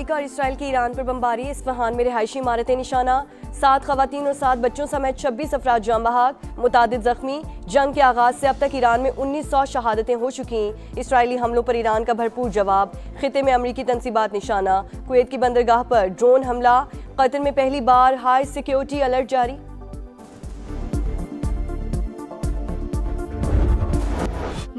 America और Israel की Iran पर बमबारी। इस्फहान में रिहायशी इमारतें निशाना। 7 खवातीन और 7 बच्चों समेत 26 अफराद जाम बहक, मुतादिद जख्मी। जंग के आगाज से अब तक ईरान में 1900 शहादतें हो चुकी। इसराइली हमलों पर ईरान का भरपूर जवाब। खिते में अमरीकी तंसीबात निशाना। कुवैत की बंदरगाह पर ड्रोन हमला। कतर में पहली बार हाई सिक्योरिटी अलर्ट जारी।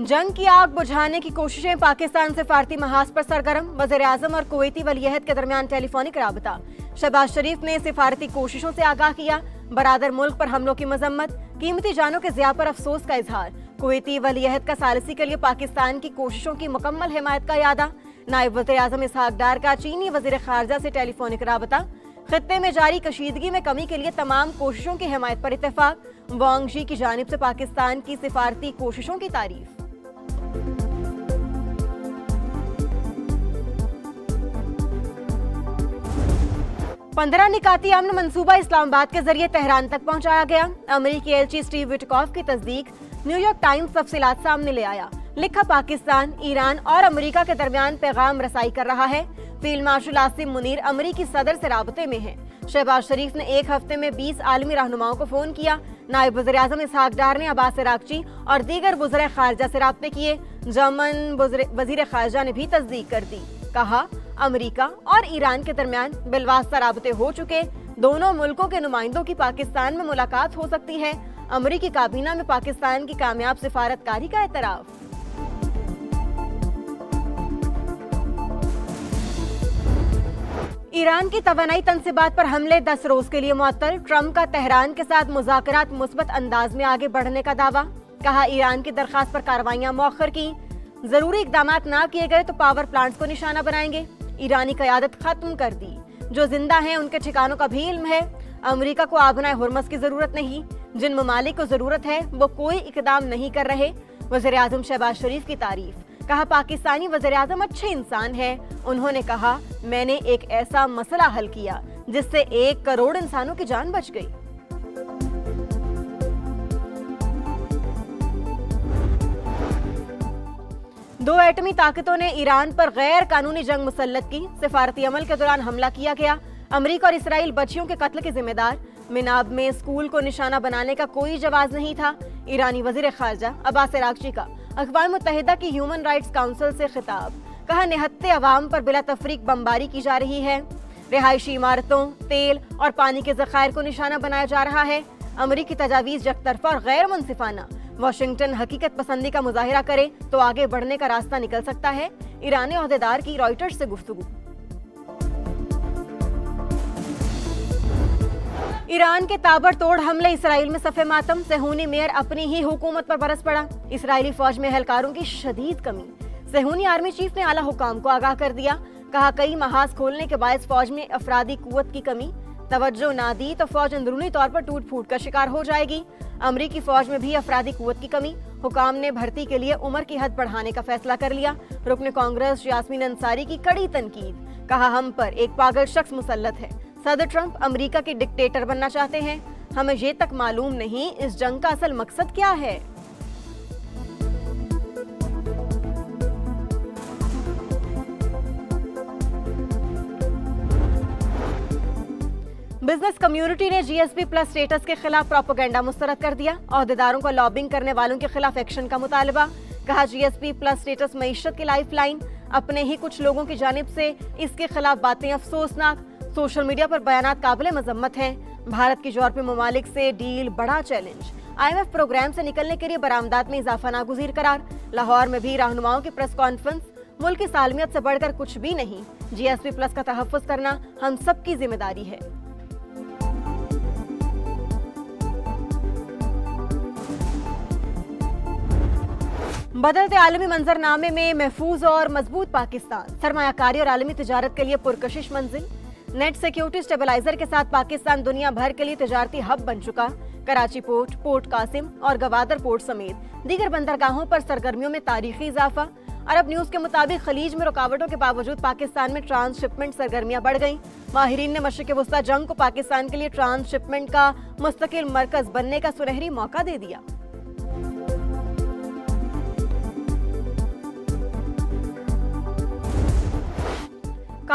जंग की आग बुझाने की कोशिशें। पाकिस्तान सिफारती महाज पर सरगर्म। वज़ीर-ए-आज़म और कुवैती वलीअहद के दरमियान टेलीफोनिक राबता। शहबाज शरीफ ने सिफारती कोशिशों से आगाह किया। बरादर मुल्क पर हमलों की मजम्मत। कीमती जानों के ज़िया पर अफसोस का इजहार। कुवैती वलीअहद का सालिसी के लिए पाकिस्तान की कोशिशों की मुकम्मल हिमायत का यादा। नायब वज़ीर-ए-आज़म इसहाक डार का चीनी वज़ीर ख़ारजा से टेलीफोनिक राबता। खित्ते में जारी कशीदगी में कमी के लिए तमाम कोशिशों की हिमायत पर इत्तेफाक। वांग शी की जानिब से पाकिस्तान की सिफारती कोशिशों की तारीफ। पंद्रह निकाती अमन मंसूबा इस्लामाबाद के जरिए तेहरान तक पहुंचाया गया। अमेरिकी एलची स्टीव विटकॉफ की तस्दीक। न्यूयॉर्क टाइम्स तफसीलात सामने ले आया। लिखा, पाकिस्तान, ईरान और अमेरिका के दरमियान पैगाम रसाई कर रहा है। फील्ड मार्शल आसिम मुनीर अमेरिकी सदर से राबते में है। शहबाज शरीफ ने एक हफ्ते में 20 आलमी रहनुमाओं को फोन किया। नायब वज़ीर-ए-आज़म इसहाक डार ने अब्बास इराक़ची और दीगर वज़ीर ख़ारजा से राब्ते किए। जर्मन वज़ीर ख़ारजा ने भी तस्दीक कर दी। कहा, अमेरिका और ईरान के दरमियान बिलवास्ता राबते हो चुके। दोनों मुल्कों के नुमाइंदों की पाकिस्तान में मुलाकात हो सकती है। अमेरिकी काबीना में पाकिस्तान की कामयाब सिफारतकारी का एतराफ़। ईरान की तवानाई तंसीबात पर हमले 10 रोज के लिए मुअत्तल। ट्रंप का तेहरान के साथ मुज़ाकरात मुस्बत अंदाज में आगे बढ़ने का दावा। कहा, ईरान की दरखास्त पर कार्रवाइयां मौखर की। जरूरी इकदाम ना किए गए तो पावर प्लांट्स को निशाना बनाएंगे। ईरानी क़यादत खत्म कर दी। जो जिंदा हैं उनके ठिकानों का भी इल्म है। अमेरिका को आबनाए हुर्मस की जरूरत नहीं। जिन ममालिक को जरूरत है वो कोई इकदाम नहीं कर रहे। वज़ीर-ए-आज़म शहबाज शरीफ की तारीफ। कहा, पाकिस्तानी वज़ीर-ए-आज़म अच्छे इंसान हैं। उन्होंने कहा, मैंने एक ऐसा मसला हल किया जिससे 1 करोड़ इंसानों की जान बच गई। दो एटमी ताकतों ने ईरान पर गैर कानूनी जंग मुसल्लत की। सिफारती अमल के दौरान हमला किया गया। अमेरिका और इसराइल बच्चियों के कत्ल के जिम्मेदार। मिनाब में स्कूल को निशाना बनाने का कोई जवाज नहीं था। ईरानी वज़ीर ख़ारजा अब्बास इराक़ची का अक़वाम मुत्तहिदा की ह्यूमन राइट्स काउंसिल से खिताब। कहा, निहत्ते अवाम पर बिला तफरीक बमबारी की जा रही है। रिहायशी इमारतों, तेल और पानी के ज़खायर को निशाना बनाया जा रहा है। अमेरिकी तजावीज़ यकतरफा और गैर मुनसिफाना। वाशिंगटन हकीकत पसंदी का मुजाहिरा करे तो आगे बढ़ने का रास्ता निकल सकता है। ईरानी ओहदेदार की रॉयटर्स से गुफ्तगू। ईरान के ताबड़तोड़ हमले। इसराइल में सफ़े मातम। सेहूनी मेयर अपनी ही हुकूमत पर बरस पड़ा। इसराइली फौज में एहलकारों की शदीद कमी। सेहूनी आर्मी चीफ ने आला हुकाम को आगाह कर दिया। कहा, कई महाज खोलने के बायस फौज में अफरादी कुव्वत की कमी। तवज्जो ना दी तो फौज अंदरूनी तौर पर टूट फूट का शिकार हो जाएगी। अमरीकी फौज में भी अफरादी कुव्वत की कमी। हुकाम ने भर्ती के लिए उम्र की हद बढ़ाने का फैसला कर लिया। रुकन कांग्रेस यास्मीन अंसारी की कड़ी तनकीद। कहा, हम पर एक पागल शख्स मुसल्लत है। सदर ट्रंप अमेरिका के डिक्टेटर बनना चाहते हैं। हमें ये तक मालूम नहीं इस जंग का असल मकसद क्या है। बिजनेस कम्युनिटी ने जीएसपी प्लस स्टेटस के खिलाफ प्रोपेगेंडा मुस्तरद कर दिया। ओहदेदारों को लॉबिंग करने वालों के खिलाफ एक्शन का मुतालबा। कहा, जीएसपी प्लस स्टेटस मईशत की लाइफ लाइन। अपने ही कुछ लोगों की जानिब से इसके खिलाफ बातें अफसोसनाक। सोशल मीडिया पर बयानात काबिल मजम्मत हैं। भारत की यूरोपीय ममालिक से डील बड़ा चैलेंज। IMF प्रोग्राम से निकलने के लिए बरामदात में इजाफा नागुज़ीर करार। लाहौर में भी रहनुमाओं की प्रेस कॉन्फ्रेंस। मुल्क की सालमियत से बढ़कर कुछ भी नहीं। जीएसपी प्लस का तहफ़्फ़ुज़ करना हम सबकी जिम्मेदारी है। बदलते आलमी मंजरनामे में महफूज और मजबूत पाकिस्तान। सरमायाकारी और आलमी तिजारत के लिए पुरकशिश मंजिल। नेट सिक्योरिटी स्टेबलाइजर के साथ पाकिस्तान दुनिया भर के लिए तिजारती हब बन चुका। कराची पोर्ट, पोर्ट कासिम और गवादर पोर्ट समेत दीगर बंदरगाहों पर सरगर्मियों में तारीखी इजाफा। अरब न्यूज के मुताबिक खलीज में रुकावटों के बावजूद पाकिस्तान में ट्रांसशिपमेंट सरगर्मियां बढ़ गईं। माहिरीन ने मशरिक़ वस्ता जंग को पाकिस्तान के लिए ट्रांसशिपमेंट का मुस्तकिल मरकज बनने का सुनहरी मौका दे दिया।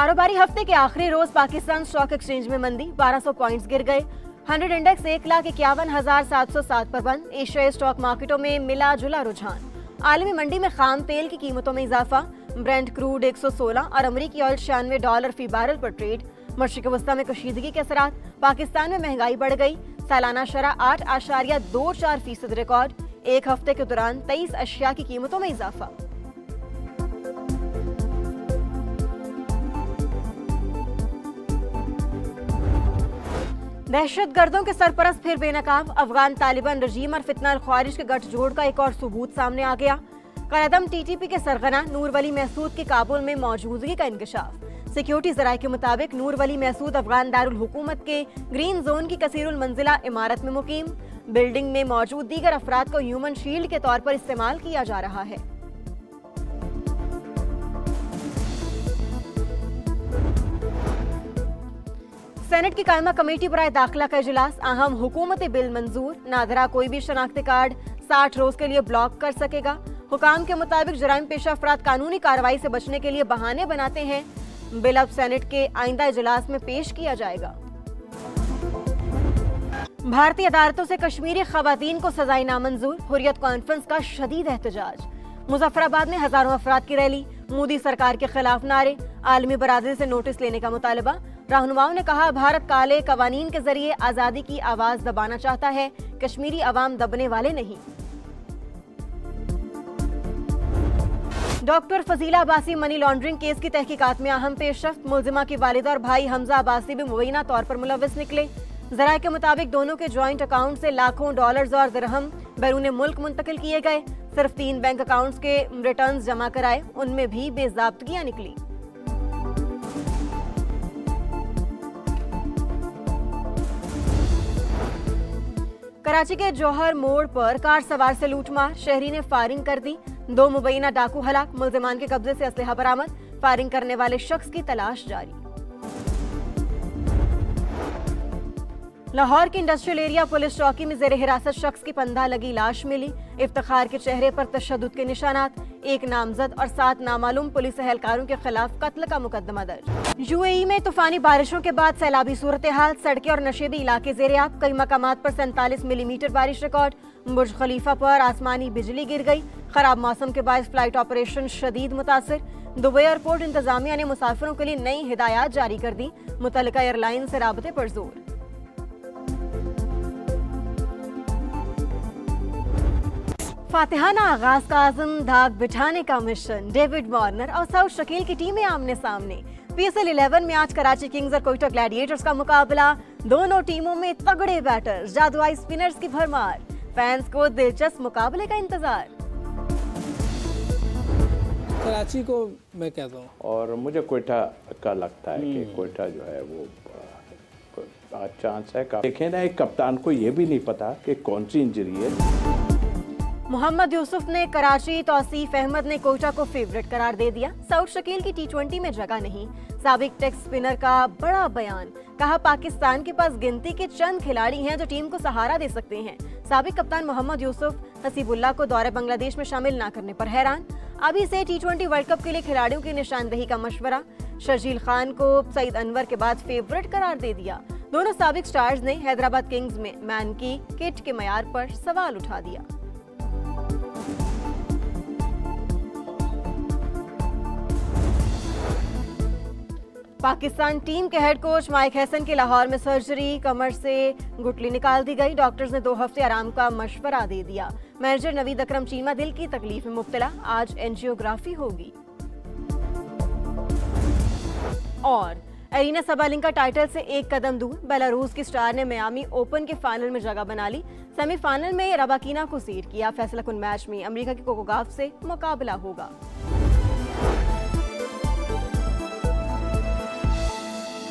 कारोबारी हफ्ते के आखिरी रोज पाकिस्तान स्टॉक एक्सचेंज में मंदी, 1200 पॉइंट्स गिर गए। 100 इंडेक्स 1,51,707 पर बंद। एशियाई स्टॉक मार्केटों में मिला जुला रुझान। आलमी मंडी में खाम तेल की कीमतों में इजाफा। ब्रेंट क्रूड 116 और अमेरिकी ऑयल $96 फी बैरल पर ट्रेड। मशरिक वस्ता में कशीदगी के असरात। पाकिस्तान में महंगाई बढ़ गई। सालाना शरह 8.24% रिकॉर्ड। एक हफ्ते के दौरान 23 अशिया की कीमतों में इजाफा। दहशतगर्दों के सरपरस्त फिर बेनकाब। अफगान तालिबान रजीम और फितना ख्वारिज के गठजोड़ का एक और सबूत सामने आ गया। कलअदम TTP के सरगना नूर वली महसूद की काबुल में मौजूदगी का इंकशाफ। सिक्योरिटी जराये के मुताबिक नूर वली महसूद अफगान दारुल हुकूमत के ग्रीन जोन की कसीरुल मंजिला इमारत में मुकीम। बिल्डिंग में मौजूद दीगर अफराद को ह्यूमन शील्ड के तौर पर इस्तेमाल किया जा रहा है। सेनेट की कायमा कमेटी बराए दाखिला का इजलास। अहम हुकूमती बिल मंजूर। नादरा कोई भी शनाख्ती कार्ड 60 रोज के लिए ब्लॉक कर सकेगा। हुकाम के मुताबिक जराइम पेशा अफराद कानूनी कार्रवाई से बचने के लिए बहाने बनाते हैं। बिल अब सेनेट के आइंदा इजलास में पेश किया जाएगा। भारतीय अदालतों से कश्मीरी खवातीन को सजाएं नामंजूर। हुर्रियत कॉन्फ्रेंस का शदीद एहतजाज। मुजफ्फराबाद में हजारों अफराद की रैली। मोदी सरकार के खिलाफ नारे। आलमी बरादरी से नोटिस लेने का मुतालबा। रहनुमाओं ने कहा, भारत काले कवानीन के जरिए आजादी की आवाज दबाना चाहता है, कश्मीरी अवाम दबने वाले नहीं। Doctor Fazila Abbasi money laundering case की तहकीकात में अहम पेशरफ्त। मुलजिमा की वालिदा और भाई हमजा अब्बासी भी मुबैना तौर पर मुलव्विस निकले। जराये के मुताबिक दोनों के ज्वाइंट अकाउंट से लाखों डॉलर्स और दिरहम बैरून मुल्क मुंतकिल किए गए। सिर्फ 3 बैंक अकाउंट्स के रिटर्न जमा कराए, उनमें भी बेजाब्तगियां निकली। कराची के जौहर मोड़ पर कार सवार से लूटमार। शहरी ने फायरिंग कर दी। 2 मुबैना डाकू हलाक। मुलजिमान के कब्जे से असलहा बरामद। फायरिंग करने वाले शख्स की तलाश जारी। लाहौर के इंडस्ट्रियल एरिया पुलिस चौकी में जेर हिरासत शख्स की पंधा लगी लाश मिली। इफ्तिखार के चेहरे पर तशद्दुद के निशानात। 1 नामजद और 7 नामालूम पुलिस एहलकारों के खिलाफ कत्ल का मुकदमा दर्ज। UAE में तूफानी बारिशों के बाद सैलाबी सूरत हाल। सड़कें और नशेबी इलाके जेर-ए-आब। कई मकामात पर 47 मिलीमीटर बारिश रिकॉर्ड। बुर्ज खलीफा पर आसमानी बिजली गिर गई। खराब मौसम के बायस फ्लाइट ऑपरेशन शदीद मुतासिर। दुबई एयरपोर्ट इंतजामिया ने मुसाफिरों के लिए नई हिदायत जारी कर दी। मुतल्लिका एयरलाइन से राबते पर जोर। फातिहाना आगाज का आज़म धाक बिठाने का मिशन। डेविड वार्नर और साउथ शकील की टीमें आमने सामने। PSL 11 में आज कराची किंग्स और कोयटा ग्लैडिएटर्स का मुकाबला। दोनों टीमों में तगड़े बैटर्स, जादुई स्पिनर्स की भरमार। फैंस को दिलचस्प मुकाबले का इंतजार। कराची को मैं कहता हूँ, और मुझे कोयटा का लगता है कि कोयटा जो है वो चांस है। देखें ना, एक कप्तान को ये भी नहीं पता कि कौन सी इंजरी है। मोहम्मद यूसुफ ने कराची, तौसीफ अहमद ने कोयटा को फेवरेट करार दे दिया। साउथ शकील की T20 में जगह नहीं। साबिक टेस्ट स्पिनर का बड़ा बयान। कहा, पाकिस्तान के पास गिनती के चंद खिलाड़ी हैं जो टीम को सहारा दे सकते हैं। साबिक कप्तान मोहम्मद यूसुफ हसीबुल्लाह को दौरे बांग्लादेश में शामिल न करने पर हैरान। अभी से T20 वर्ल्ड कप के लिए खिलाड़ियों की निशानदेही का मशवरा। शर्जील खान को सईद अनवर के बाद फेवरेट करार दे दिया। दोनों साबिक स्टार्स ने हैदराबाद किंग्स में मैन की किट के मयार पर सवाल उठा दिया। पाकिस्तान टीम के हेड कोच माइक हैसन की लाहौर में सर्जरी। कमर से गुठली निकाल दी गई। डॉक्टर्स ने 2 हफ्ते आराम का मशवरा दे दिया। मैनेजर नवीद अकरम चीमा दिल की तकलीफ में मुब्तला। आज एंजियोग्राफी होगी। और एरिना सबालिंका टाइटल से 1 कदम दूर। बेलारूस की स्टार ने मियामी ओपन के फाइनल में जगह बना ली। सेमीफाइनल में रबाकीना को सीड किया। फैसला कुन मैच में अमेरिका के कोको गॉफ से मुकाबला होगा।